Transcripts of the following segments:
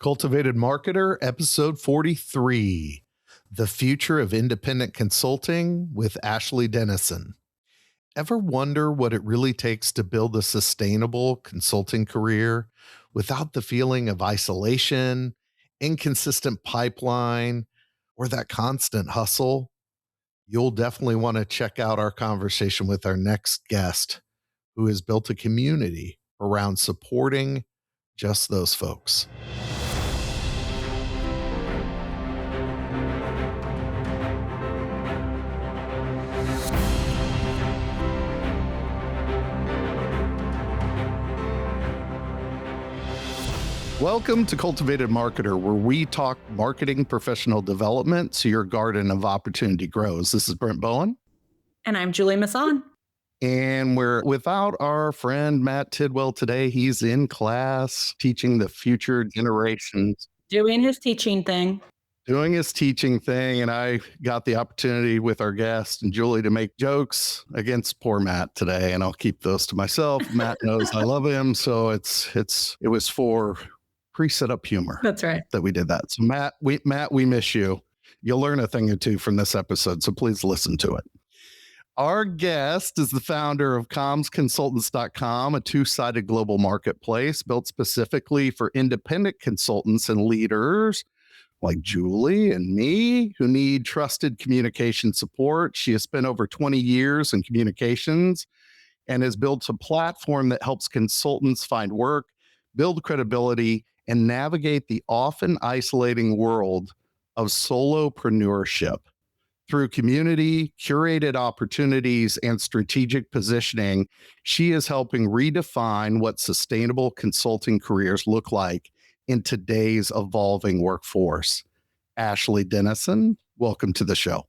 Cultivated Marketer, episode 43, The Future of Independent Consulting with Ashley Dennison. Ever wonder what it really takes to build a sustainable consulting career without the feeling of isolation, inconsistent pipeline, or that constant hustle? You'll definitely want to check out our conversation with our next guest, who has built a community around supporting just those folks. Welcome to Cultivated Marketer, where we talk marketing professional development so your garden of opportunity grows. This is Brent Bowen. And I'm Julie Masson. And we're without our friend Matt Tidwell today. He's in class teaching the future generations. Doing his teaching thing. And I got the opportunity with our guest and Julie to make jokes against poor Matt today, and I'll keep those to myself. Matt knows I love him, so it was for pre-set up humor. That's right. That we did that. So Matt, we miss you. You'll learn a thing or two from this episode, so please listen to it. Our guest is the founder of commsconsultants.com, a two-sided global marketplace built specifically for independent consultants and leaders like Julie and me who need trusted communication support. She has spent over 20 years in communications and has built a platform that helps consultants find work, build credibility, and navigate the often isolating world of solopreneurship. Through community, curated opportunities, and strategic positioning, she is helping redefine what sustainable consulting careers look like in today's evolving workforce. Ashley Dennison, welcome to the show.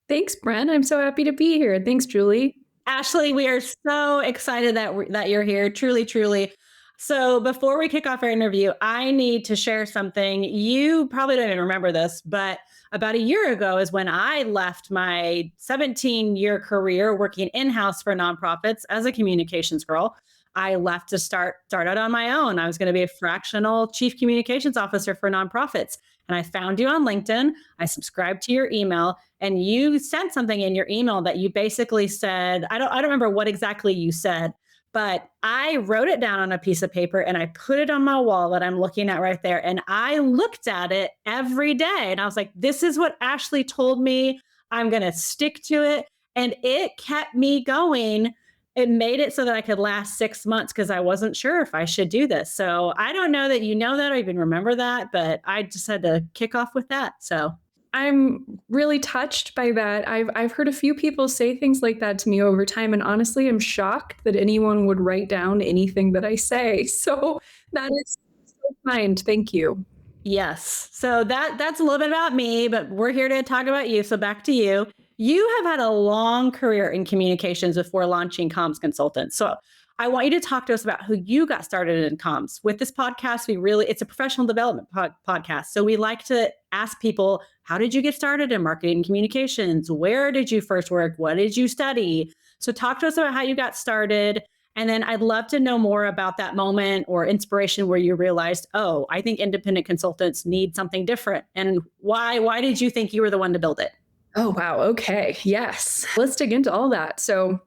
Thanks, Brent. I'm so happy to be here. Thanks, Julie. Ashley, we are so excited that you're here. Truly, truly. So before we kick off our interview, I need to share something. You probably don't even remember this, but about a year ago is when I left my 17-year career working in-house for nonprofits as a communications girl. I left to start out on my own. I was going to be a fractional chief communications officer for nonprofits. And I found you on LinkedIn. I subscribed to your email, and you sent something in your email that you basically said, I don't remember what exactly you said, but I wrote it down on a piece of paper and I put it on my wall that I'm looking at right there. And I looked at it every day and I was like, this is what Ashley told me. I'm going to stick to it. And it kept me going. It made it so that I could last 6 months because I wasn't sure if I should do this. So I don't know that you know that or even remember that, but I just had to kick off with that. So I'm really touched by that. I've heard a few people say things like that to me over time. And honestly, I'm shocked that anyone would write down anything that I say. So that is so kind. Thank you. Yes. So that's a little bit about me, but we're here to talk about you. So back to you. You have had a long career in communications before launching Comms Consultants. So I want you to talk to us about who you got started in comms. With this podcast, it's a professional development podcast. So we like to ask people, how did you get started in marketing and communications? Where did you first work? What did you study? So talk to us about how you got started. And then I'd love to know more about that moment or inspiration where you realized, oh, I think independent consultants need something different. And why did you think you were the one to build it? Oh, wow. Okay. Yes. Let's dig into all that. So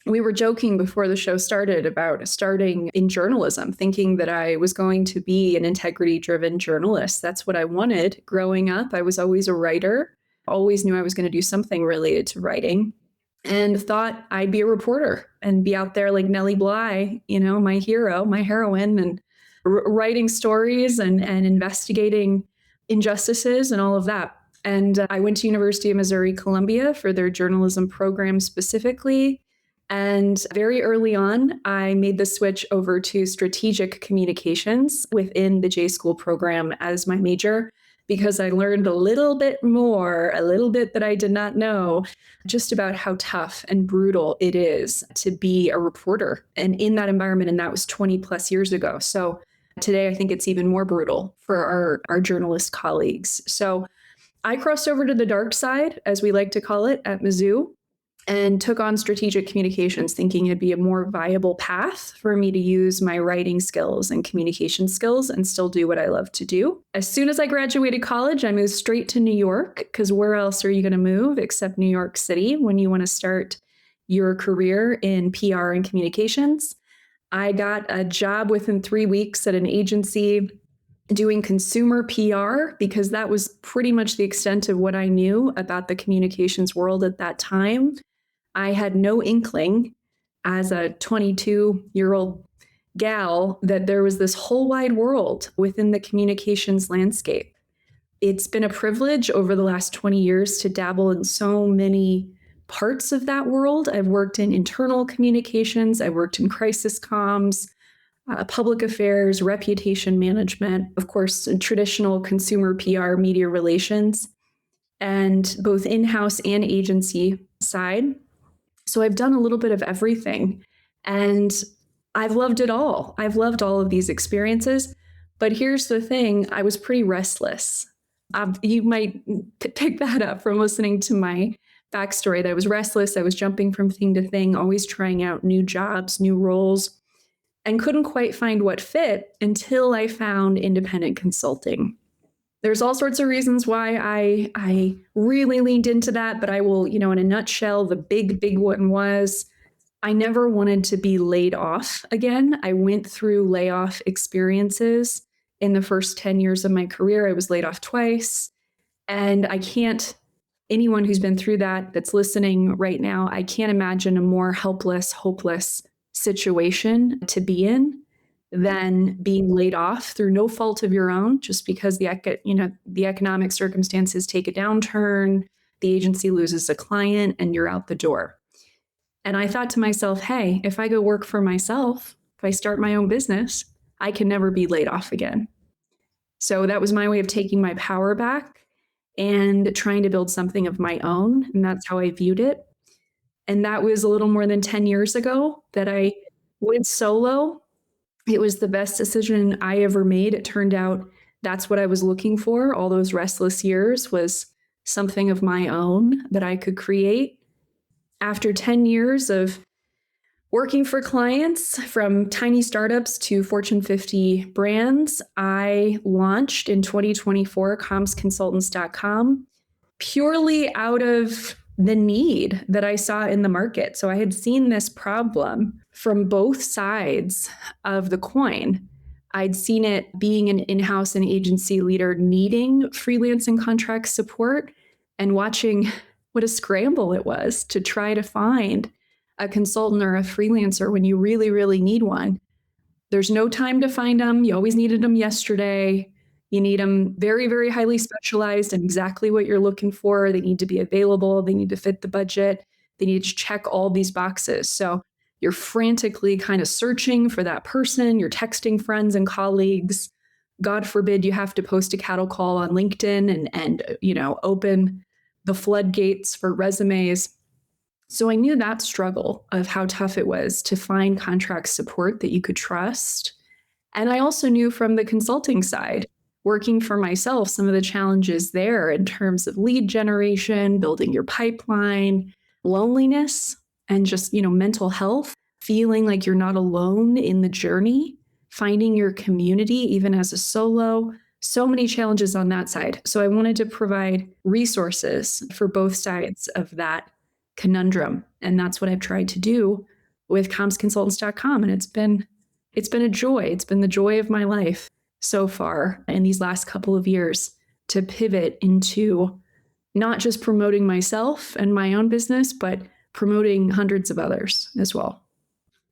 we were joking before the show started about starting in journalism, thinking that I was going to be an integrity-driven journalist. That's what I wanted. Growing up, I was always a writer, always knew I was going to do something related to writing, and thought I'd be a reporter and be out there like Nellie Bly, my hero, my heroine, and writing stories and investigating injustices and all of that. And I went to University of Missouri, Columbia for their journalism program specifically. And very early on, I made the switch over to strategic communications within the J School program as my major, because I learned a little bit that I did not know, just about how tough and brutal it is to be a reporter and in that environment. And that was 20 plus years ago. So today, I think it's even more brutal for our journalist colleagues. So I crossed over to the dark side, as we like to call it, at Mizzou. and took on strategic communications, thinking it'd be a more viable path for me to use my writing skills and communication skills and still do what I love to do. As soon as I graduated college, I moved straight to New York, because where else are you going to move except New York City when you want to start your career in PR and communications? I got a job within 3 weeks at an agency doing consumer PR, because that was pretty much the extent of what I knew about the communications world at that time. I had no inkling as a 22-year-old gal that there was this whole wide world within the communications landscape. It's been a privilege over the last 20 years to dabble in so many parts of that world. I've worked in internal communications, I've worked in crisis comms, public affairs, reputation management, of course, traditional consumer PR, media relations, and both in-house and agency side. So I've done a little bit of everything, and I've loved it all. I've loved all of these experiences. But here's the thing, I was pretty restless. You might pick that up from listening to my backstory, that I was restless. I was jumping from thing to thing, always trying out new jobs, new roles, and couldn't quite find what fit until I found independent consulting. There's all sorts of reasons why I really leaned into that, but I will, in a nutshell, the big one was I never wanted to be laid off again. I went through layoff experiences in the first 10 years of my career. I was laid off twice, and anyone who's been through that's listening right now, I can't imagine a more helpless, hopeless situation to be in than being laid off through no fault of your own, just because the economic circumstances take a downturn, the agency loses a client, and you're out the door. And I thought to myself, hey, if I go work for myself, if I start my own business, I can never be laid off again. So that was my way of taking my power back and trying to build something of my own. And that's how I viewed it. And that was a little more than 10 years ago that I went solo. It was the best decision I ever made. It turned out that's what I was looking for. All those restless years was something of my own that I could create. After 10 years of working for clients, from tiny startups to Fortune 50 brands, I launched in 2024 commsconsultants.com purely out of the need that I saw in the market. So I had seen this problem from both sides of the coin. I'd seen it being an in-house and agency leader needing freelance and contract support, and watching what a scramble it was to try to find a consultant or a freelancer when you really, really need one. There's no time to find them. You always needed them yesterday. You need them very, very highly specialized and exactly what you're looking for. They need to be available. They need to fit the budget. They need to check all these boxes. So you're frantically kind of searching for that person. You're texting friends and colleagues. God forbid you have to post a cattle call on LinkedIn and open the floodgates for resumes. So I knew that struggle of how tough it was to find contract support that you could trust. And I also knew from the consulting side, working for myself, some of the challenges there in terms of lead generation, building your pipeline, loneliness, and just, mental health, feeling like you're not alone in the journey, finding your community, even as a solo, so many challenges on that side. So I wanted to provide resources for both sides of that conundrum. And that's what I've tried to do with commsconsultants.com. And it's been a joy. It's been the joy of my life so far in these last couple of years to pivot into not just promoting myself and my own business, but promoting hundreds of others as well.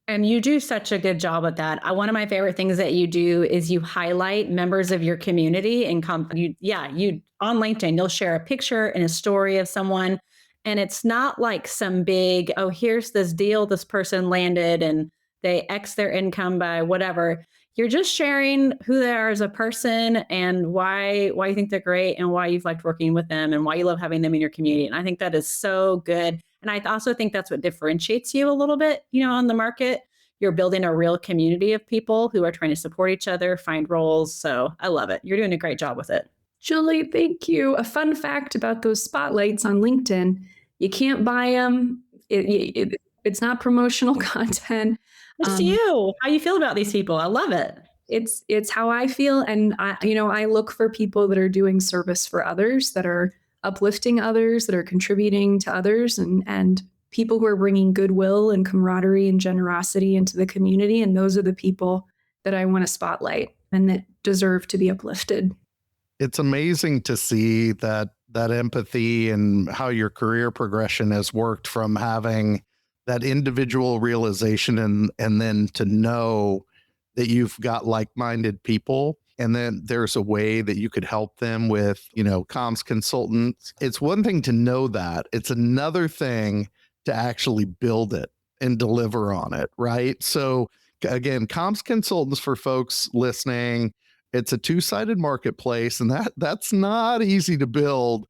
And you do such a good job at that. One of my favorite things that you do is you highlight members of your community and you on LinkedIn, you'll share a picture and a story of someone. And it's not like some big, oh, here's this deal this person landed and they X their income by whatever. You're just sharing who they are as a person and why you think they're great and why you've liked working with them and why you love having them in your community. And I think that is so good. And I also think that's what differentiates you a little bit, on the market. You're building a real community of people who are trying to support each other, find roles. So I love it. You're doing a great job with it. Julie, thank you. A fun fact about those spotlights on LinkedIn, you can't buy them It's not promotional content. It's you. How you feel about these people? I love it. It's how I feel. And I look for people that are doing service for others, that are uplifting others, that are contributing to others, and people who are bringing goodwill and camaraderie and generosity into the community. And those are the people that I want to spotlight and that deserve to be uplifted. It's amazing to see that empathy and how your career progression has worked from having that individual realization and then to know that you've got like-minded people, and then there's a way that you could help them with, comms consultants. It's one thing to know that. It's another thing to actually build it and deliver on it, right? So again, comms consultants, for folks listening, it's a two-sided marketplace, and that's not easy to build.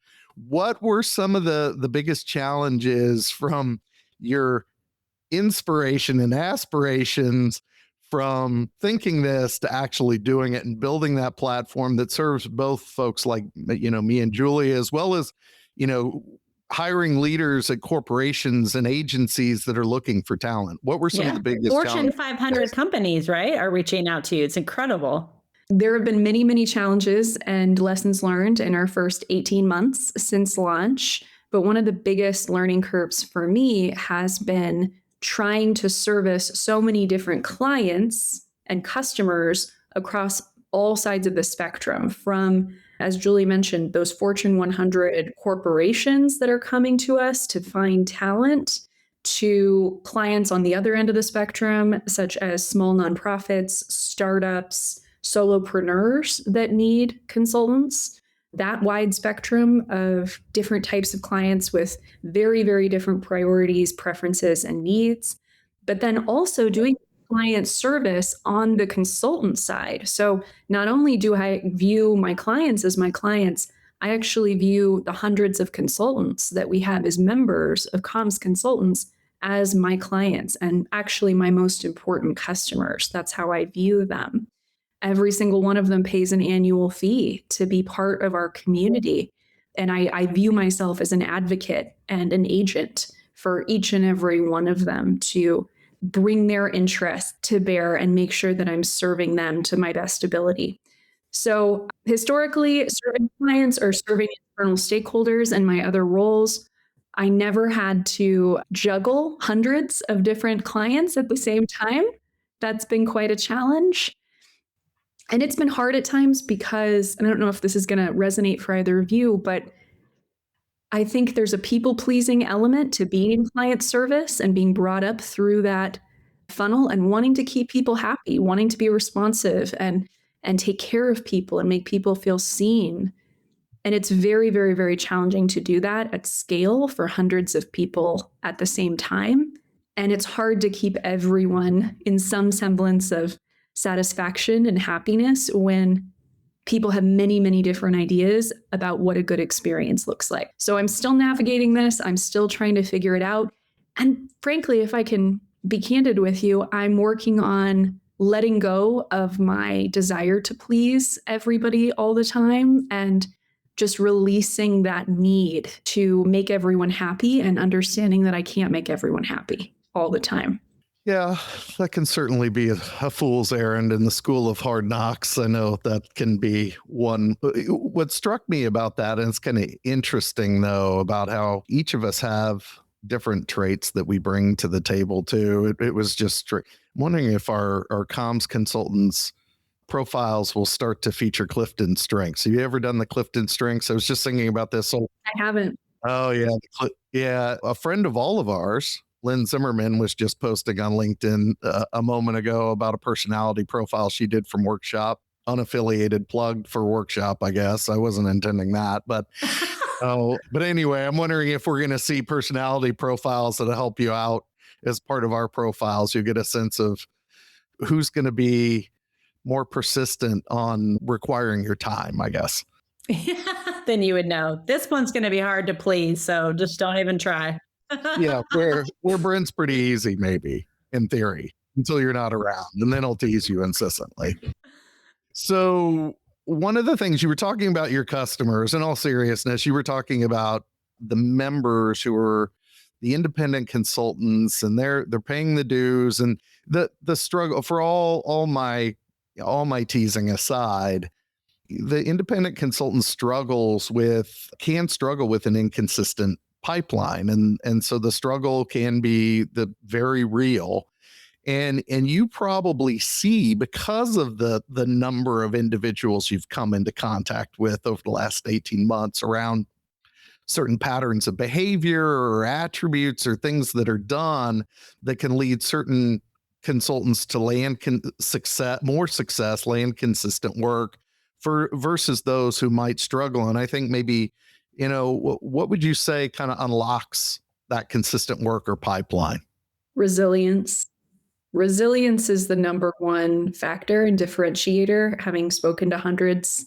What were some of the biggest challenges from your inspiration and aspirations from thinking this to actually doing it and building that platform that serves both folks like, me and Julia, as well as, hiring leaders at corporations and agencies that are looking for talent? What were some of the biggest Fortune challenges? 500 companies, right, are reaching out to you. It's incredible. There have been many, many challenges and lessons learned in our first 18 months since launch. But one of the biggest learning curves for me has been trying to service so many different clients and customers across all sides of the spectrum, from, as Julie mentioned, those Fortune 100 corporations that are coming to us to find talent, to clients on the other end of the spectrum, such as small nonprofits, startups, solopreneurs that need consultants. That wide spectrum of different types of clients with very, very different priorities, preferences, and needs. But then also doing client service on the consultant side. So not only do I view my clients as my clients, I actually view the hundreds of consultants that we have as members of comms consultants as my clients, and actually my most important customers. That's how I view them. Every single one of them pays an annual fee to be part of our community. And I view myself as an advocate and an agent for each and every one of them to bring their interest to bear and make sure that I'm serving them to my best ability. So historically, serving clients or serving internal stakeholders and my other roles, I never had to juggle hundreds of different clients at the same time. That's been quite a challenge. And it's been hard at times because, and I don't know if this is going to resonate for either of you, but I think there's a people-pleasing element to being in client service and being brought up through that funnel and wanting to keep people happy, wanting to be responsive and take care of people and make people feel seen. And it's very, very, very challenging to do that at scale for hundreds of people at the same time. And it's hard to keep everyone in some semblance of satisfaction and happiness when people have many, many different ideas about what a good experience looks like. So I'm still navigating this. I'm still trying to figure it out. And frankly, if I can be candid with you, I'm working on letting go of my desire to please everybody all the time and just releasing that need to make everyone happy and understanding that I can't make everyone happy all the time. Yeah, that can certainly be a fool's errand in the school of hard knocks. I know that can be one. What struck me about that, and it's kind of interesting, though, about how each of us have different traits that we bring to the table, too. It was just wondering if our comms consultants profiles will start to feature Clifton strengths. Have you ever done the Clifton strengths? I was just thinking about this. I haven't. Oh, yeah. Yeah. A friend of all of ours, Lynn Zimmerman, was just posting on LinkedIn a moment ago about a personality profile she did from Workshop, unaffiliated plug for Workshop, I guess. I wasn't intending that, but but anyway, I'm wondering if we're going to see personality profiles that'll help you out as part of our profiles. You get a sense of who's going to be more persistent on requiring your time, I guess. Then you would know this one's going to be hard to please. So just don't even try. Yeah, where Brent's pretty easy, maybe, in theory, until you're not around, and then I'll tease you incessantly. So one of the things you were talking about your customers, in all seriousness, you were talking about the members who are the independent consultants, and they're paying the dues, and the struggle for all my teasing aside, the independent consultant can struggle with an inconsistent pipeline, and so the struggle can be very real. And you probably see, because of the number of individuals you've come into contact with over the last 18 months around certain patterns of behavior or attributes or things that are done that can lead certain consultants to land more success, land consistent work versus those who might struggle. And I think maybe, what would you say kind of unlocks that consistent work or pipeline? Resilience. Resilience is the number one factor and differentiator, having spoken to hundreds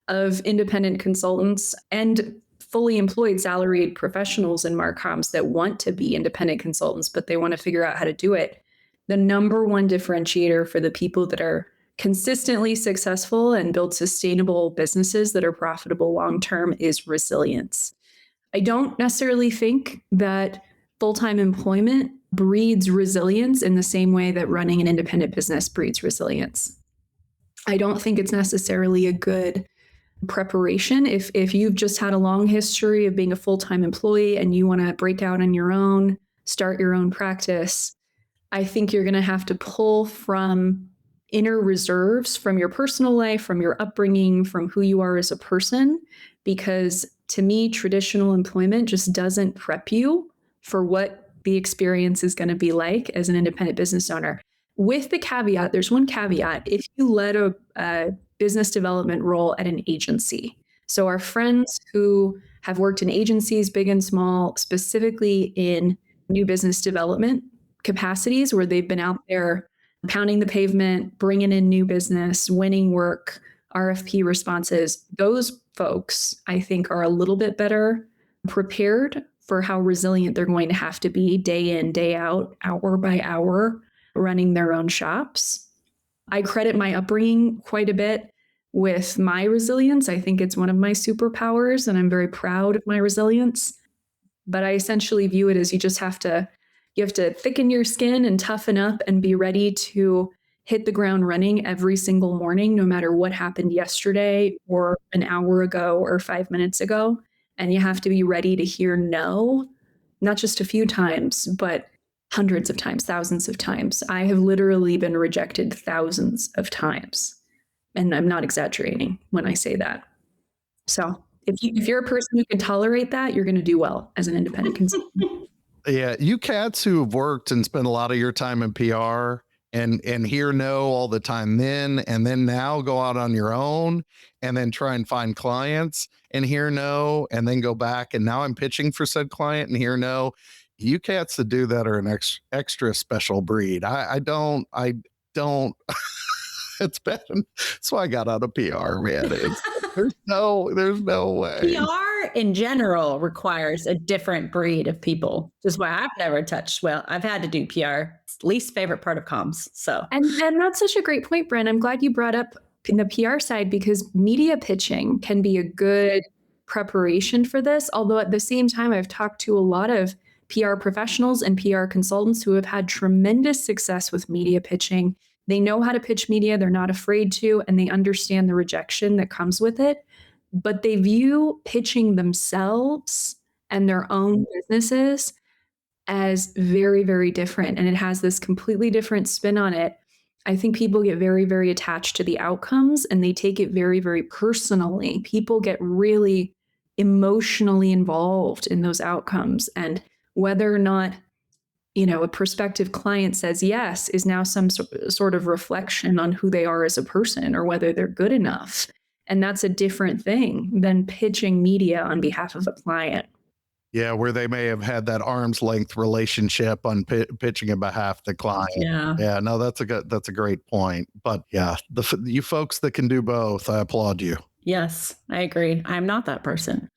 of independent consultants and fully employed salaried professionals in Marcoms that want to be independent consultants, but they want to figure out how to do it. The number one differentiator for the people that are consistently successful and build sustainable businesses that are profitable long-term is resilience. I don't necessarily think that full-time employment breeds resilience in the same way that running an independent business breeds resilience. I don't think it's necessarily a good preparation. If you've just had a long history of being a full-time employee and you want to break out on your own, start your own practice, I think you're going to have to pull from inner reserves from your personal life, from your upbringing, from who you are as a person, because to me, traditional employment just doesn't prep you for what the experience is going to be like as an independent business owner. With the caveat, there's one caveat: if you led a business development role at an agency. So our friends who have worked in agencies, big and small, specifically in new business development capacities where they've been out there pounding the pavement, bringing in new business, winning work, RFP responses, those folks, I think, are a little bit better prepared for how resilient they're going to have to be day in, day out, hour by hour, running their own shops. I credit my upbringing quite a bit with my resilience. I think it's one of my superpowers, and I'm very proud of my resilience. But I essentially view it as you have to thicken your skin and toughen up and be ready to hit the ground running every single morning, no matter what happened yesterday or an hour ago or 5 minutes ago. And you have to be ready to hear no, not just a few times, but hundreds of times, thousands of times. I have literally been rejected thousands of times. And I'm not exaggerating when I say that. So if you're a person who can tolerate that, you're going to do well as an independent consultant. Yeah, you cats who have worked and spent a lot of your time in PR and hear no all the time and then now go out on your own and then try and find clients and hear no and then go back and now I'm pitching for said client and hear no. You cats that do that are an extra special breed. I don't it's bad. That's why I got out of PR, man. There's no way. PR in general requires a different breed of people. Just why I've never touched. Well, I've had to do PR. It's least favorite part of comms. So, and that's such a great point, Bren. I'm glad you brought up in the PR side, because media pitching can be a good preparation for this. Although at the same time, I've talked to a lot of PR professionals and PR consultants who have had tremendous success with media pitching. They know how to pitch media. They're not afraid to, and they understand the rejection that comes with it. But they view pitching themselves and their own businesses as very, very different. And it has this completely different spin on it. I think people get very, very attached to the outcomes and they take it very, very personally. People get really emotionally involved in those outcomes. And whether or not a prospective client says yes is now some sort of reflection on who they are as a person or whether they're good enough. And that's a different thing than pitching media on behalf of a client. Yeah, where they may have had that arm's length relationship on pitching on behalf of the client. Yeah. No, that's a great point. But yeah, you folks that can do both, I applaud you. Yes, I agree. I'm not that person.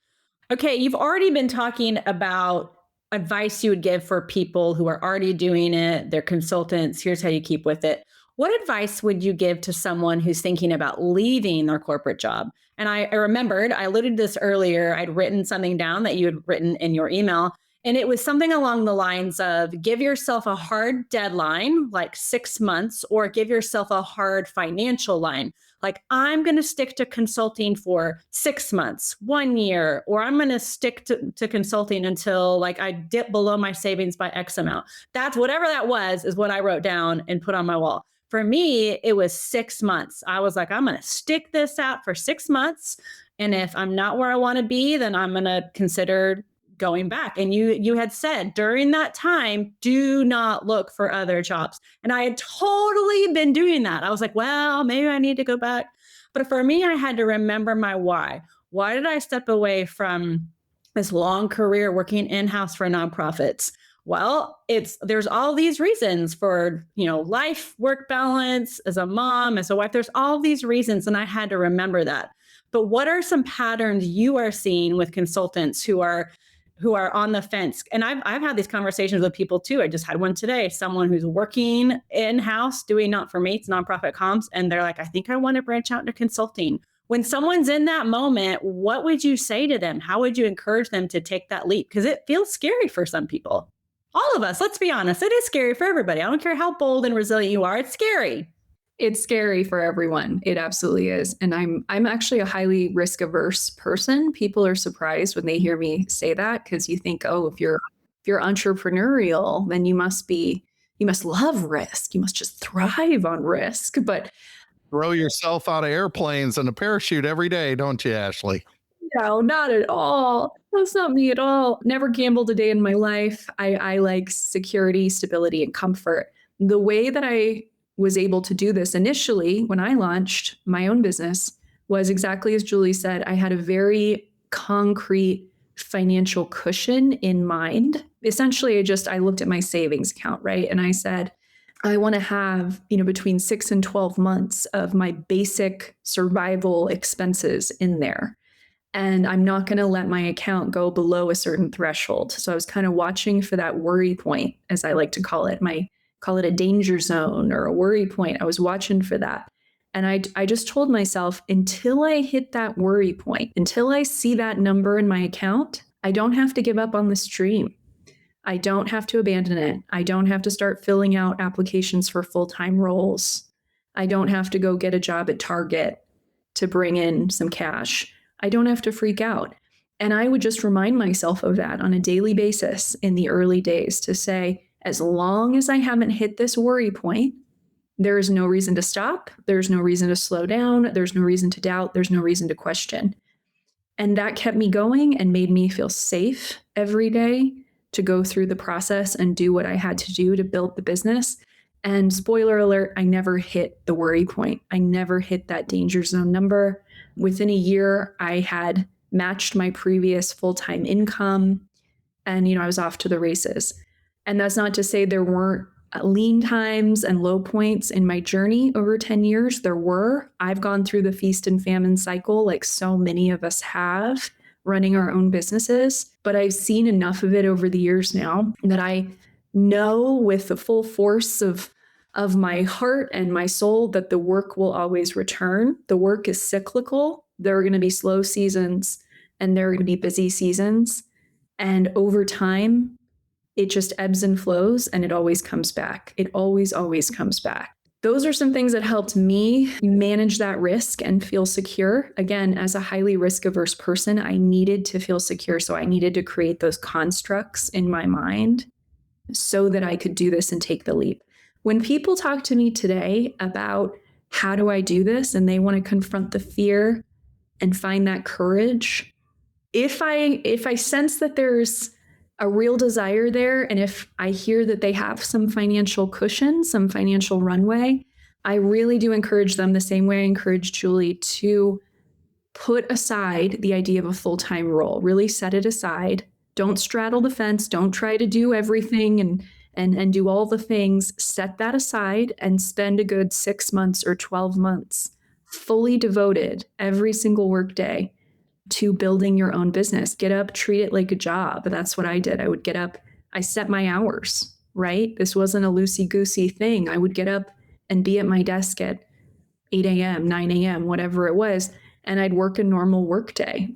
Okay, you've already been talking about advice you would give for people who are already doing it, they're consultants. Here's how you keep with it. What advice would you give to someone who's thinking about leaving their corporate job? And I remembered, I alluded to this earlier, I'd written something down that you had written in your email. And it was something along the lines of give yourself a hard deadline, like 6 months, or give yourself a hard financial line. Like, I'm going to stick to consulting for 6 months, 1 year, or I'm going to stick to consulting until like I dip below my savings by X amount. That's whatever that was, is what I wrote down and put on my wall. For me, it was 6 months. I was like, I'm going to stick this out for 6 months. And if I'm not where I want to be, then I'm going to consider going back. And you had said during that time, do not look for other jobs. And I had totally been doing that. I was like, well, maybe I need to go back. But for me, I had to remember my why. Why did I step away from this long career working in-house for nonprofits? Well, there's all these reasons for, life, work balance, as a mom, as a wife, there's all these reasons. And I had to remember that. But what are some patterns you are seeing with consultants who are on the fence? And I've had these conversations with people too. I just had one today, someone who's working in-house doing not-for-mates, nonprofit comms, and they're like, I think I want to branch out into consulting. When someone's in that moment, what would you say to them? How would you encourage them to take that leap? Because it feels scary for some people. All of us, let's be honest, it is scary for everybody. I don't care how bold and resilient you are, it's scary. It's scary for everyone. It absolutely is. And I'm actually a highly risk averse person. People are surprised when they hear me say that, because you think, oh, if you're entrepreneurial, then you must love risk. You must just thrive on risk. But Throw yourself out of airplanes in a parachute every day, don't you, Ashley? no, not at all. That's not me at all. Never gambled a day in my life. I like security, stability, and comfort. The way that I was able to do this initially when I launched my own business was exactly as Julie said. I had a very concrete financial cushion in mind. Essentially, I looked at my savings account, right? And I said, I want to have, between 6 and 12 months of my basic survival expenses in there. And I'm not going to let my account go below a certain threshold. So I was kind of watching for that worry point, as I like to call it. Call it a danger zone or a worry point. I was watching for that. And I just told myself, until I hit that worry point, until I see that number in my account, I don't have to give up on this dream. I don't have to abandon it. I don't have to start filling out applications for full-time roles. I don't have to go get a job at Target to bring in some cash. I don't have to freak out. And I would just remind myself of that on a daily basis in the early days to say, as long as I haven't hit this worry point, there is no reason to stop. There's no reason to slow down. There's no reason to doubt. There's no reason to question. And that kept me going and made me feel safe every day to go through the process and do what I had to do to build the business. And spoiler alert, I never hit the worry point. I never hit that danger zone number. Within a year, I had matched my previous full-time income, and I was off to the races. And that's not to say there weren't lean times and low points in my journey over 10 years. There were. I've gone through the feast and famine cycle like so many of us have, running our own businesses. But I've seen enough of it over the years now that I know with the full force of my heart and my soul that the work will always return. The work is cyclical. There are going to be slow seasons and there are going to be busy seasons. And over time, it just ebbs and flows and it always comes back. It always comes back. Those are some things that helped me manage that risk and feel secure. Again, as a highly risk-averse person, I needed to feel secure. So I needed to create those constructs in my mind so that I could do this and take the leap. When people talk to me today about how do I do this and they want to confront the fear and find that courage, if I sense that there's a real desire there, and if I hear that they have some financial cushion, some financial runway, I really do encourage them the same way I encourage Julie to put aside the idea of a full-time role. Really set it aside. Don't straddle the fence. Don't try to do everything and do all the things. Set that aside and spend a good 6 months or 12 months fully devoted every single workday to building your own business. Get up, treat it like a job. That's what I did. I would get up, I set my hours, right? This wasn't a loosey-goosey thing. I would get up and be at my desk at 8 a.m., 9 a.m., whatever it was, and I'd work a normal work day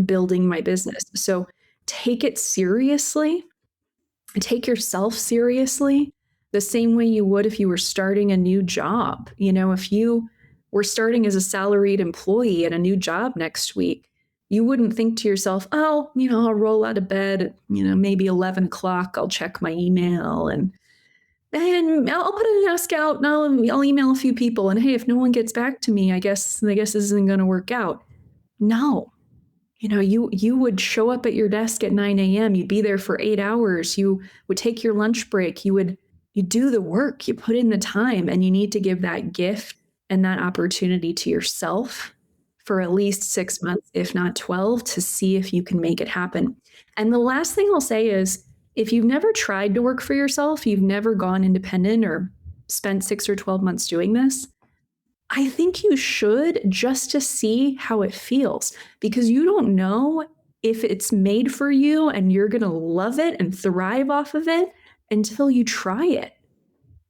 building my business. So take it seriously. take yourself seriously the same way you would if you were starting a new job. If you were starting as a salaried employee at a new job next week, you wouldn't think to yourself, oh, I'll roll out of bed at, maybe 11 o'clock. I'll check my email and I'll put a desk out and I'll email a few people. And hey, if no one gets back to me, I guess this isn't going to work out. No. You would show up at your desk at 9 a.m. You'd be there for 8 hours. You would take your lunch break. You do the work. You put in the time, and you need to give that gift and that opportunity to yourself for at least 6 months, if not 12, to see if you can make it happen. And the last thing I'll say is, if you've never tried to work for yourself, you've never gone independent or spent 6 or 12 months doing this, I think you should, just to see how it feels, because you don't know if it's made for you and you're going to love it and thrive off of it until you try it.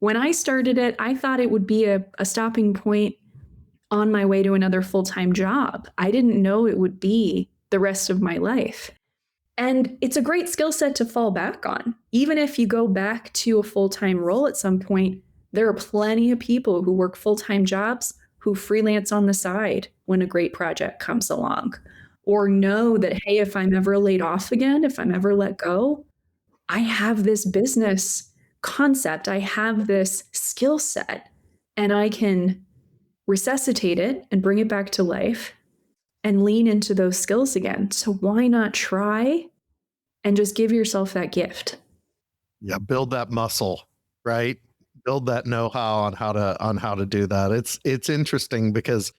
When I started it, I thought it would be a stopping point on my way to another full-time job. I didn't know it would be the rest of my life. And it's a great skill set to fall back on. Even if you go back to a full-time role at some point, there are plenty of people who work full-time jobs who freelance on the side when a great project comes along, or know that, hey, if I'm ever laid off again, if I'm ever let go, I have this business concept, I have this skill set, and I can resuscitate it and bring it back to life and lean into those skills again. So why not try and just give yourself that gift? Yeah, build that muscle, right? Build that know-how on how to do that. It's interesting because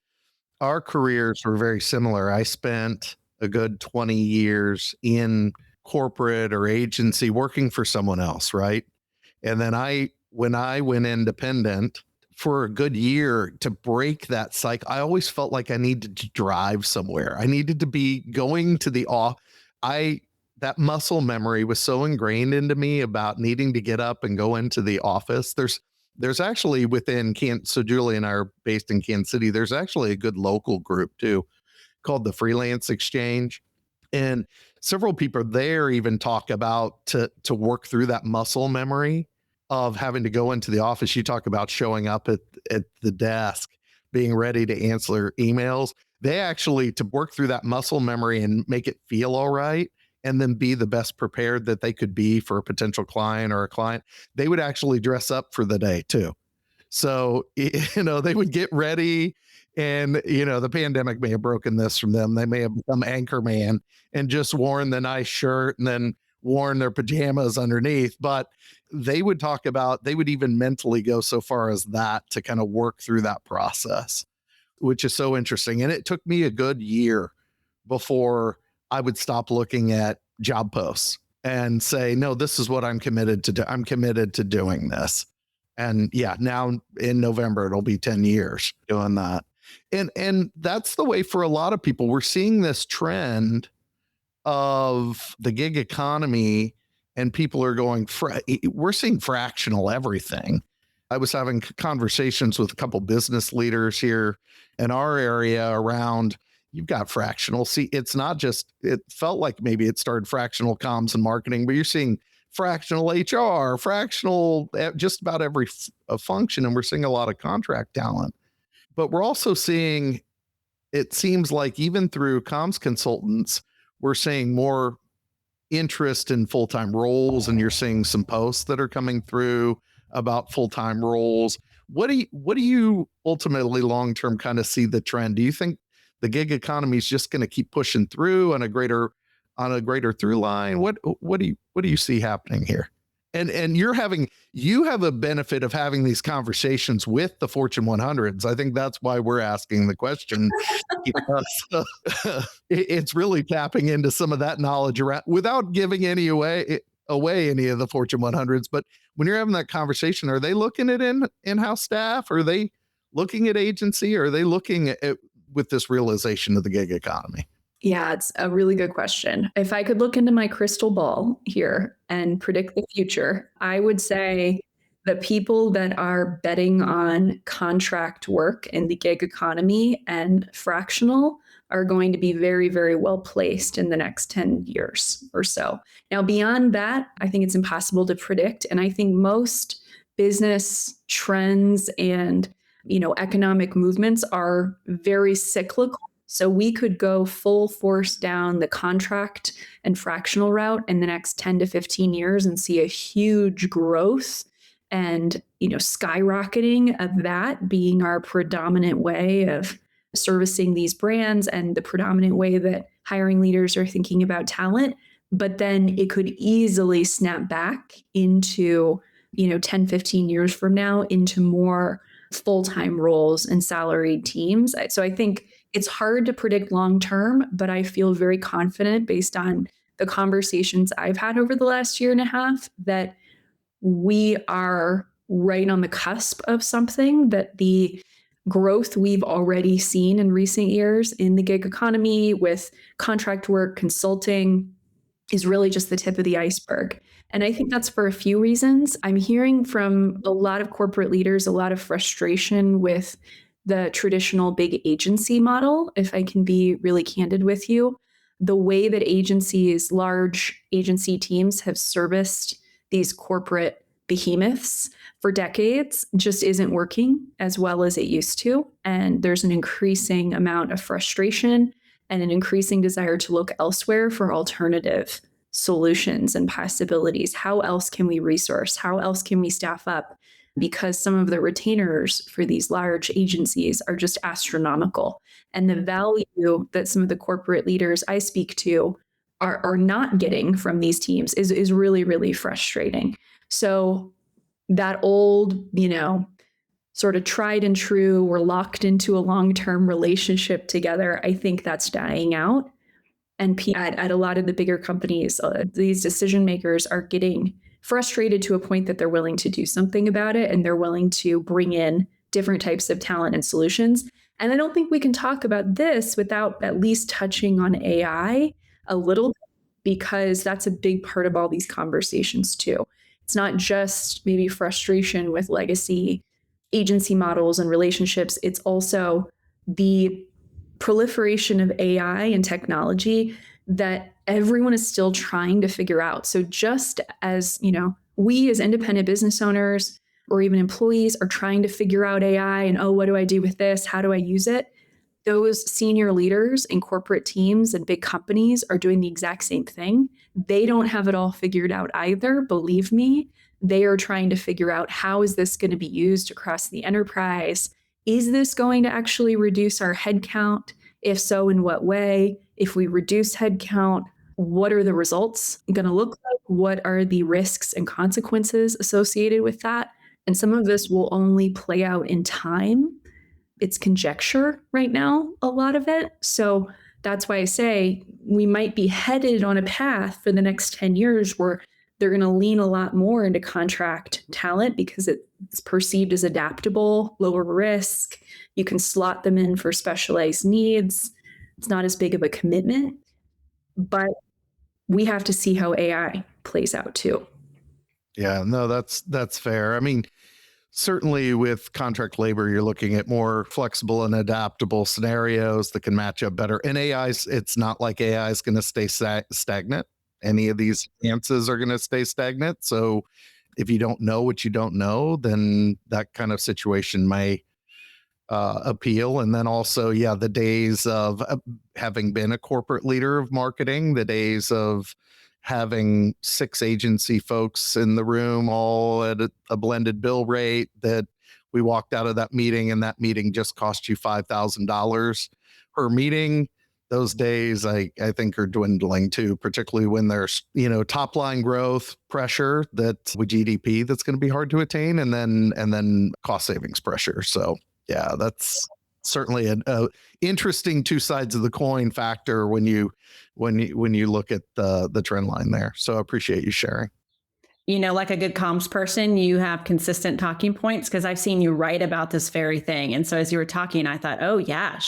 our careers were very similar. I spent a good 20 years in corporate or agency working for someone else, right? And then when I went independent for a good year, to break that cycle, I always felt like I needed to drive somewhere. I needed to be going to the off. That muscle memory was so ingrained into me about needing to get up and go into the office. There's actually so Julie and I are based in Kansas City. There's actually a good local group too called the Freelance Exchange. And several people there even talk about to work through that muscle memory of having to go into the office. You talk about showing up at the desk, being ready to answer emails. They actually, to work through that muscle memory and make it feel all right, and then be the best prepared that they could be for a potential client or a client, they would actually dress up for the day too. So, they would get ready, and, the pandemic may have broken this from them. They may have become anchor man and just worn the nice shirt and then worn their pajamas underneath. But they would even mentally go so far as that to kind of work through that process, which is so interesting. And it took me a good year before I would stop looking at job posts and say, no, this is what I'm committed to do. I'm committed to doing this. And yeah, now in November, it'll be 10 years doing that. And that's the way for a lot of people. We're seeing this trend of the gig economy, and people are going, we're seeing fractional everything. I was having conversations with a couple business leaders here in our area around, you've got fractional. See, it's not just, it felt like maybe it started fractional comms and marketing, but you're seeing fractional HR, fractional, just about every function. And we're seeing a lot of contract talent, but we're also seeing, it seems like even through comms consultants, we're seeing more interest in full-time roles. And you're seeing some posts that are coming through about full-time roles. What do you ultimately long-term kind of see the trend? Do you think the gig economy is just going to keep pushing through on a greater through line? What do you see happening here? And you have a benefit of having these conversations with the Fortune 100s. I think that's why we're asking the question. It's really tapping into some of that knowledge around without giving any away any of the Fortune 100s. But when you're having that conversation, are they looking at in-house staff? Are they looking at agency? Or are they looking at with this realization of the gig economy? Yeah, it's a really good question. If I could look into my crystal ball here and predict the future, I would say the people that are betting on contract work in the gig economy and fractional are going to be very, very well placed in the next 10 years or so. Now, beyond that, I think it's impossible to predict. And I think most business trends and economic movements are very cyclical. So we could go full force down the contract and fractional route in the next 10 to 15 years and see a huge growth and skyrocketing of that being our predominant way of servicing these brands and the predominant way that hiring leaders are thinking about talent. But then it could easily snap back into 10, 15 years from now into more full-time roles and salaried teams. So I think it's hard to predict long term, but I feel very confident based on the conversations I've had over the last year and a half that we are right on the cusp of something, that the growth we've already seen in recent years in the gig economy with contract work, consulting is really just the tip of the iceberg. And I think that's for a few reasons. I'm hearing from a lot of corporate leaders, a lot of frustration with the traditional big agency model, if I can be really candid with you. The way that agencies, large agency teams have serviced these corporate behemoths for decades just isn't working as well as it used to. And there's an increasing amount of frustration and an increasing desire to look elsewhere for alternative solutions and possibilities. How else can we resource? How else can we staff up? Because some of the retainers for these large agencies are just astronomical. And the value that some of the corporate leaders I speak to are not getting from these teams is really, really frustrating. So that old, sort of tried and true, we're locked into a long-term relationship together, I think that's dying out. And at a lot of the bigger companies, these decision makers are getting frustrated to a point that they're willing to do something about it, and they're willing to bring in different types of talent and solutions. And I don't think we can talk about this without at least touching on AI a little bit, because that's a big part of all these conversations too. It's not just maybe frustration with legacy agency models and relationships. It's also the proliferation of AI and technology that everyone is still trying to figure out. So just as, we as independent business owners or even employees are trying to figure out AI and, what do I do with this? How do I use it? Those senior leaders in corporate teams and big companies are doing the exact same thing. They don't have it all figured out either. Believe me, they are trying to figure out, how is this going to be used across the enterprise? Is this going to actually reduce our headcount? If so, in what way? If we reduce headcount, what are the results going to look like? What are the risks and consequences associated with that? And some of this will only play out in time. It's conjecture right now, a lot of it. So that's why I say we might be headed on a path for the next 10 years where they're going to lean a lot more into contract talent because it's perceived as adaptable, lower risk. You can slot them in for specialized needs. It's not as big of a commitment, but we have to see how AI plays out too. Yeah, no, that's fair. I mean, certainly with contract labor, you're looking at more flexible and adaptable scenarios that can match up better. And it's not like AI is going to stay stagnant. Any of these answers are going to stay stagnant. So if you don't know what you don't know, then that kind of situation may appeal. And then also, the days of having been a corporate leader of marketing, the days of having 6 agency folks in the room, all at a blended bill rate, that we walked out of that meeting and that meeting just cost you $5,000 per meeting. Those days, I think, are dwindling too, particularly when there's, top line growth pressure that with GDP that's going to be hard to attain, and then cost savings pressure. So yeah, that's certainly an interesting 2 sides of the coin factor when you look at the trend line there. So I appreciate you sharing. Like a good comms person, you have consistent talking points, because I've seen you write about this very thing. And so as you were talking, I thought, oh yeah,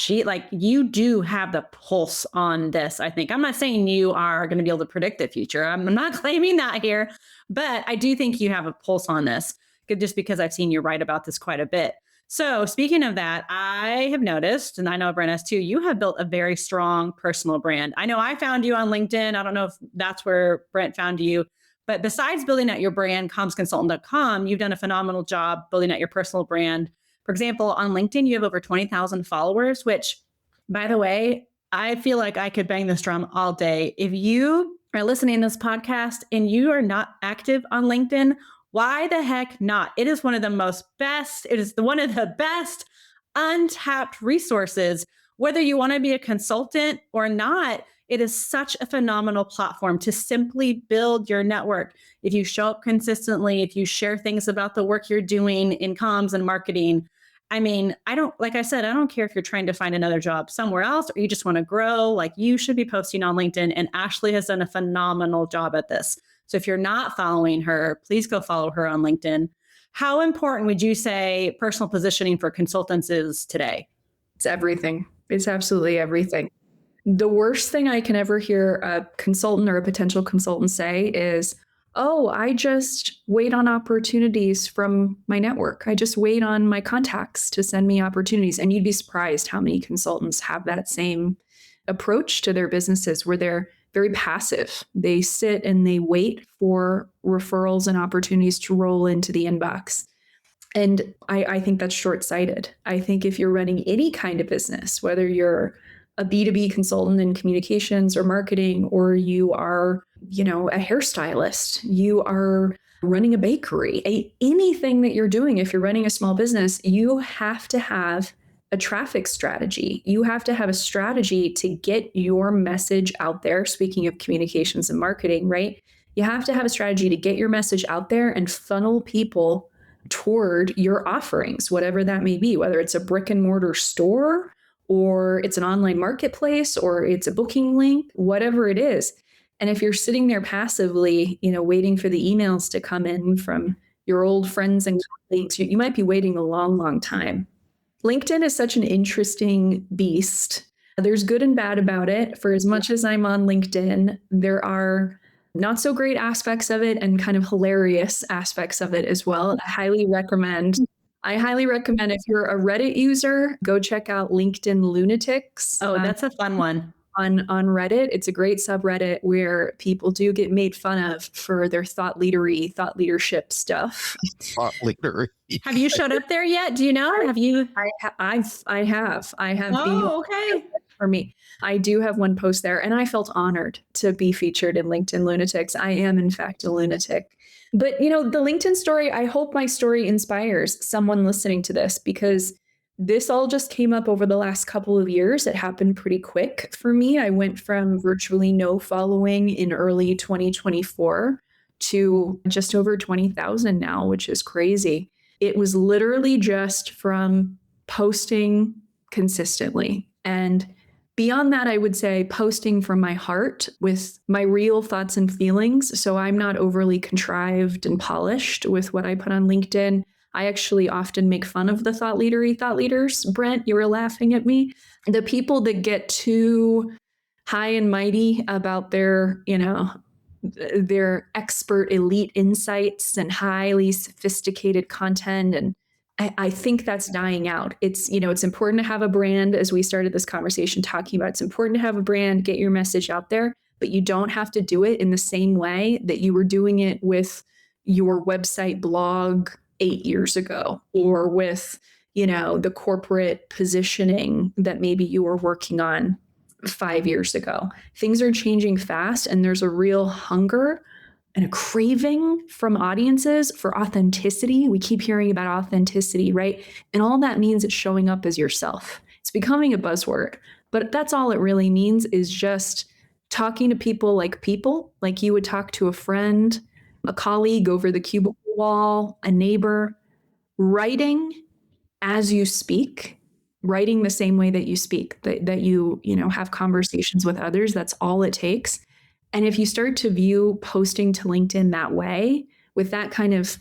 you do have the pulse on this. I think I'm not saying you are going to be able to predict the future. I'm not claiming that here, but I do think you have a pulse on this, just because I've seen you write about this quite a bit. So speaking of that, I have noticed, and I know Brent has too, you have built a very strong personal brand. I know I found you on LinkedIn. I don't know if that's where Brent found you, but besides building out your brand, commsconsultant.com, you've done a phenomenal job building out your personal brand. For example, on LinkedIn, you have over 20,000 followers, which, by the way, I feel like I could bang this drum all day. If you are listening to this podcast and you are not active on LinkedIn, why the heck not? It is one of the one of the best untapped resources. Whether you want to be a consultant or not, it is such a phenomenal platform to simply build your network. If you show up consistently, if you share things about the work you're doing in comms and marketing, I mean, like I said, I don't care if you're trying to find another job somewhere else or you just want to grow, like you should be posting on LinkedIn. And Ashley has done a phenomenal job at this. So if you're not following her, please go follow her on LinkedIn. How important would you say personal positioning for consultants is today? It's everything. It's absolutely everything. The worst thing I can ever hear a consultant or a potential consultant say is, oh, I just wait on opportunities from my network. I just wait on my contacts to send me opportunities. And you'd be surprised how many consultants have that same approach to their businesses where they're very passive. They sit and they wait for referrals and opportunities to roll into the inbox. And I think that's short-sighted. I think if you're running any kind of business, whether you're a B2B consultant in communications or marketing, or you are, a hairstylist, you are running a bakery, anything that you're doing, if you're running a small business, you have to have a traffic strategy. You have to have a strategy to get your message out there. Speaking of communications and marketing, right? You have to have a strategy to get your message out there and funnel people toward your offerings, whatever that may be, whether it's a brick and mortar store or it's an online marketplace or it's a booking link, whatever it is. And if you're sitting there passively, waiting for the emails to come in from your old friends and colleagues, you might be waiting a long, long time. LinkedIn is such an interesting beast. There's good and bad about it. For as much as I'm on LinkedIn, there are not so great aspects of it and kind of hilarious aspects of it as well. I highly recommend if you're a Reddit user, go check out LinkedIn Lunatics. Oh, that's a fun one. On Reddit. It's a great subreddit where people do get made fun of for their thought leadership stuff. Thought leader. Have you showed up there yet? Do you know? Have you? I have. Oh, okay. For me, I do have one post there, and I felt honored to be featured in LinkedIn Lunatics. I am, in fact, a lunatic. But the LinkedIn story, I hope my story inspires someone listening to this, because this all just came up over the last couple of years. It happened pretty quick for me. I went from virtually no following in early 2024 to just over 20,000 now, which is crazy. It was literally just from posting consistently. And beyond that, I would say posting from my heart with my real thoughts and feelings. So I'm not overly contrived and polished with what I put on LinkedIn. I actually often make fun of the thought leaders. Brent, you were laughing at me. The people that get too high and mighty about their expert elite insights and highly sophisticated content. And I think that's dying out. It's important to have a brand, as we started this conversation talking about. It's important to have a brand, get your message out there, but you don't have to do it in the same way that you were doing it with your website blog 8 years ago, or with, the corporate positioning that maybe you were working on 5 years ago. Things are changing fast, and there's a real hunger and a craving from audiences for authenticity. We keep hearing about authenticity, right? And all that means is showing up as yourself. It's becoming a buzzword, but that's all it really means, is just talking to people like you would talk to a friend, a colleague over the cubicle wall, a neighbor, writing as you speak, writing the same way that you speak, that you have conversations with others. That's all it takes. And if you start to view posting to LinkedIn that way, with that kind of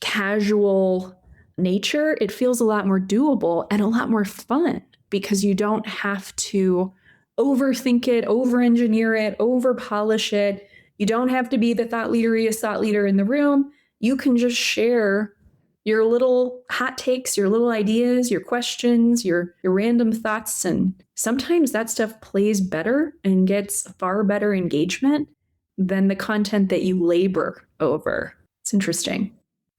casual nature, it feels a lot more doable and a lot more fun, because you don't have to overthink it, over-engineer it, over-polish it. You don't have to be the thought leader in the room. You can just share your little hot takes, your little ideas, your questions, your random thoughts. And sometimes that stuff plays better and gets far better engagement than the content that you labor over. It's interesting.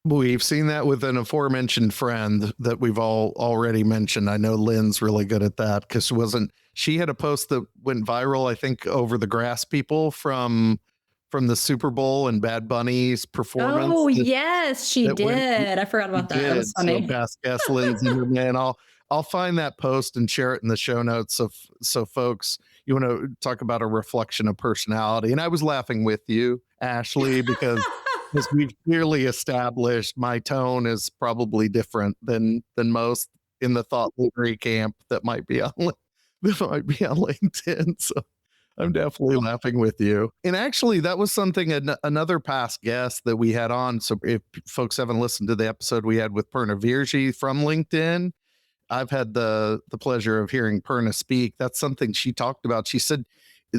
We've seen that with an aforementioned friend that we've all already mentioned. I know Lynn's really good at that because she had a post that went viral, I think, over the grass people from the Super Bowl and Bad Bunny's performance. Oh, yes, she did. I forgot about that. That was So funny. past guest Lynn Zimmerman. I'll find that post and share it in the show notes. So folks, you want to talk about a reflection of personality. And I was laughing with you, Ashley, because as we've clearly established, my tone is probably different than most in the thought leadery camp that might be on LinkedIn. So I'm definitely laughing with you. And actually, that was something another past guest that we had on. So if folks haven't listened to the episode we had with Perna Virji from LinkedIn, I've had the pleasure of hearing Perna speak. That's something she talked about. She said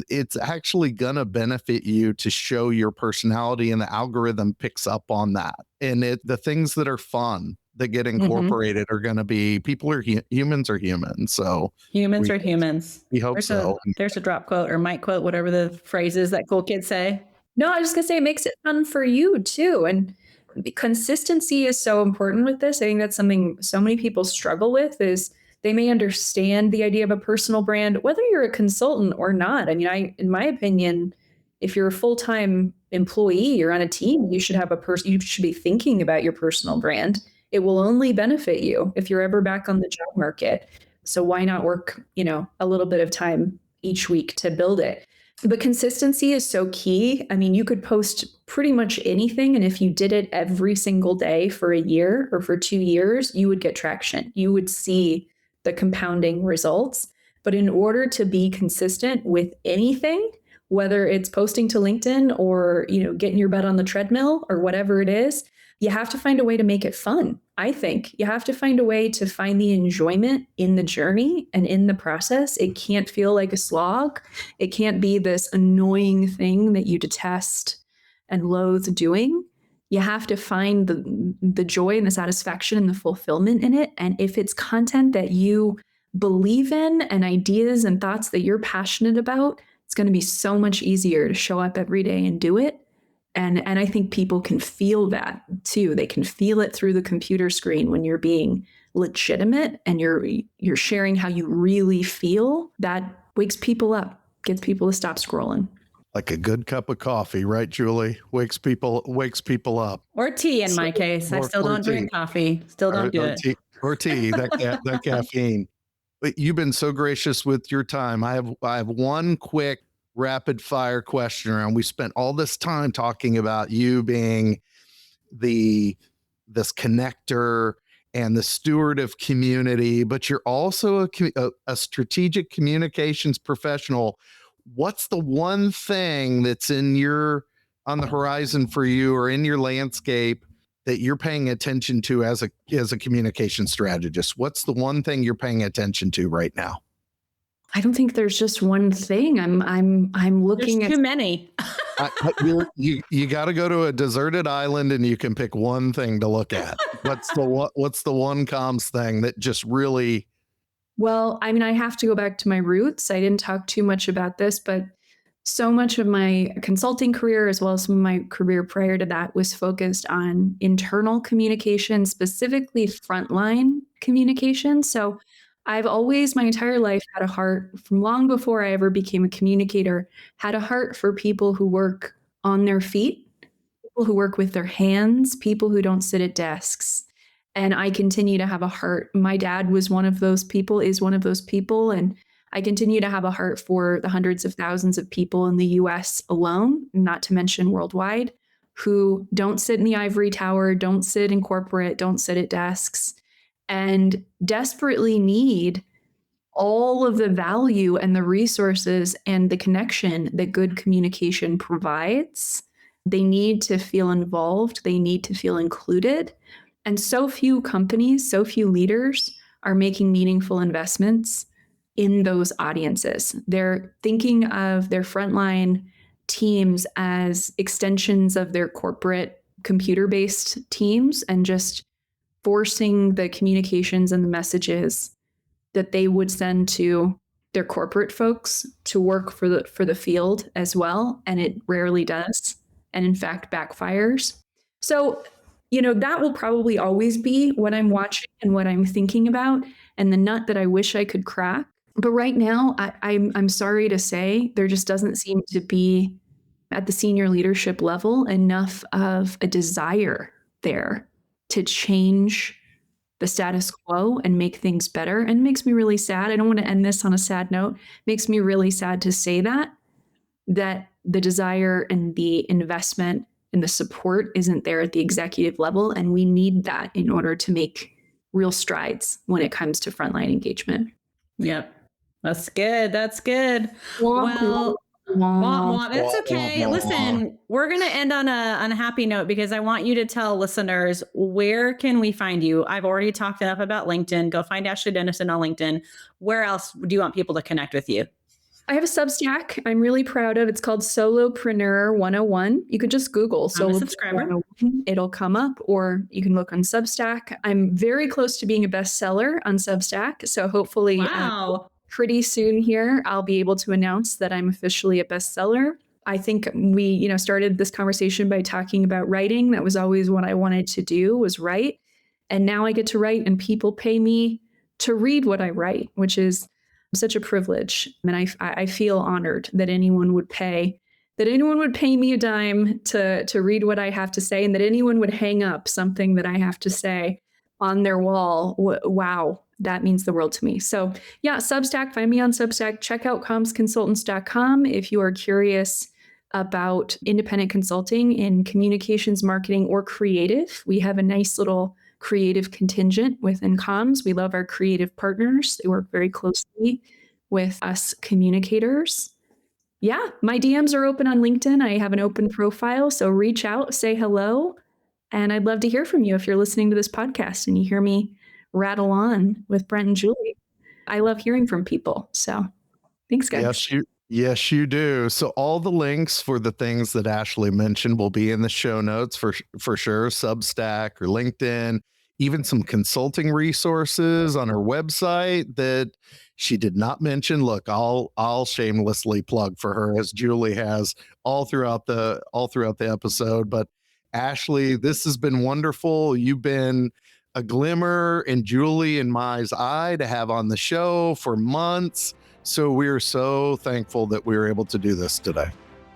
it's actually going to benefit you to show your personality, and the algorithm picks up on that. And the things that are fun that get incorporated are going to be humans are humans. So humans are humans. We hope so. There's a drop quote or mic quote, whatever the phrase is that cool kids say. No, I was just going to say it makes it fun for you too. And consistency is so important with this. I think that's something so many people struggle with is they may understand the idea of a personal brand, whether you're a consultant or not. I mean, in my opinion, if you're a full-time employee, you're on a team, you should have you should be thinking about your personal brand. It will only benefit you if you're ever back on the job market. So why not work, a little bit of time each week to build it? But consistency is so key. I mean, you could post pretty much anything. And if you did it every single day for a year or for 2 years, you would get traction. You would see the compounding results. But in order to be consistent with anything, whether it's posting to LinkedIn or, getting your butt on the treadmill or whatever it is, you have to find a way to make it fun. I think you have to find a way to find the enjoyment in the journey and in the process. It can't feel like a slog. It can't be this annoying thing that you detest and loathe doing. You have to find the joy and the satisfaction and the fulfillment in it. And if it's content that you believe in and ideas and thoughts that you're passionate about, it's going to be so much easier to show up every day and do it. And I think people can feel that too. They can feel it through the computer screen when you're being legitimate and you're sharing how you really feel. That wakes people up, gets people to stop scrolling. Like a good cup of coffee, right, Julie? Wakes people up. Or tea in my case. I still don't drink coffee. Still don't do it. Or tea, that caffeine. But you've been so gracious with your time. I have one quick rapid fire question around. We spent all this time talking about you being this connector and the steward of community, but you're also a strategic communications professional. What's the one thing that's on the horizon for you or in your landscape that you're paying attention to as a communication strategist? What's the one thing you're paying attention to right now? I don't think there's just one thing. I'm looking at too many. You got to go to a deserted island and you can pick one thing to look at. What's the one comms thing that just really? Well, I mean, I have to go back to my roots. I didn't talk too much about this, but so much of my consulting career, as well as some of my career prior to that, was focused on internal communication, specifically frontline communication. So I've always, my entire life, had a heart, from long before I ever became a communicator, had a heart for people who work on their feet, people who work with their hands, people who don't sit at desks. And I continue to have a heart. My dad was one of those people, is one of those people. And I continue to have a heart for the hundreds of thousands of people in the US alone, not to mention worldwide, who don't sit in the ivory tower, don't sit in corporate, don't sit at desks, and desperately need all of the value and the resources and the connection that good communication provides. They need to feel involved. They need to feel included. And so few companies, so few leaders are making meaningful investments in those audiences. They're thinking of their frontline teams as extensions of their corporate computer-based teams and just forcing the communications and the messages that they would send to their corporate folks to work for the field as well. And it rarely does. And in fact, backfires. So, that will probably always be what I'm watching and what I'm thinking about, and the nut that I wish I could crack. But right now, I'm sorry to say, there just doesn't seem to be at the senior leadership level enough of a desire there to change the status quo and make things better. And it makes me really sad. I don't want to end this on a sad note. It makes me really sad to say that the desire and the investment and the support isn't there at the executive level. And we need that in order to make real strides when it comes to frontline engagement. Yep. That's good. That's good. Well, that's okay. Listen, we're going to end on a happy note, because I want you to tell listeners, where can we find you? I've already talked enough about LinkedIn. Go find Ashley Dennison on LinkedIn. Where else do you want people to connect with you? I have a Substack I'm really proud of. It's called Solopreneur 101. You could just Google Solopreneur 101. It'll come up, or you can look on Substack. I'm very close to being a bestseller on Substack. So hopefully pretty soon here, I'll be able to announce that I'm officially a bestseller. I think we, started this conversation by talking about writing. That was always what I wanted to do, was write. And now I get to write, and people pay me to read what I write, which is such a privilege. And I feel honored that anyone would pay me a dime to read what I have to say, and that anyone would hang up something that I have to say on their wall. Wow, that means the world to me. So yeah, Substack, find me on Substack. Check out commsconsultants.com if you are curious about independent consulting in communications, marketing, or creative. We have a nice little creative contingent within comms. We love our creative partners. They work very closely with us communicators. Yeah, my DMs are open on LinkedIn. I have an open profile, so reach out, say hello. And I'd love to hear from you if you're listening to this podcast and you hear me rattle on with Brent and Julie. I love hearing from people. So thanks, guys. Yes, you do. So all the links for the things that Ashley mentioned will be in the show notes for sure. Substack or LinkedIn, even some consulting resources on her website that she did not mention. Look, I'll shamelessly plug for her, as Julie has all throughout the episode. But Ashley, this has been wonderful. You've been a glimmer in Julie and Mai's eye to have on the show for months. So we're so thankful that we were able to do this today.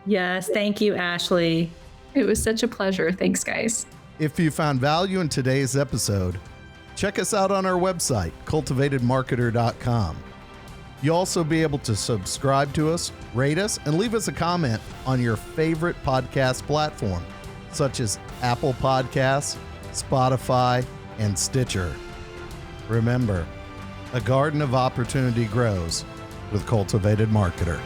Yes. Thank you, Ashley. It was such a pleasure. Thanks, guys. If you found value in today's episode, check us out on our website, CultivatedMarketer.com. You'll also be able to subscribe to us, rate us, and leave us a comment on your favorite podcast platform, such as Apple Podcasts, Spotify, and Stitcher. Remember, a garden of opportunity grows with Cultivated Marketer.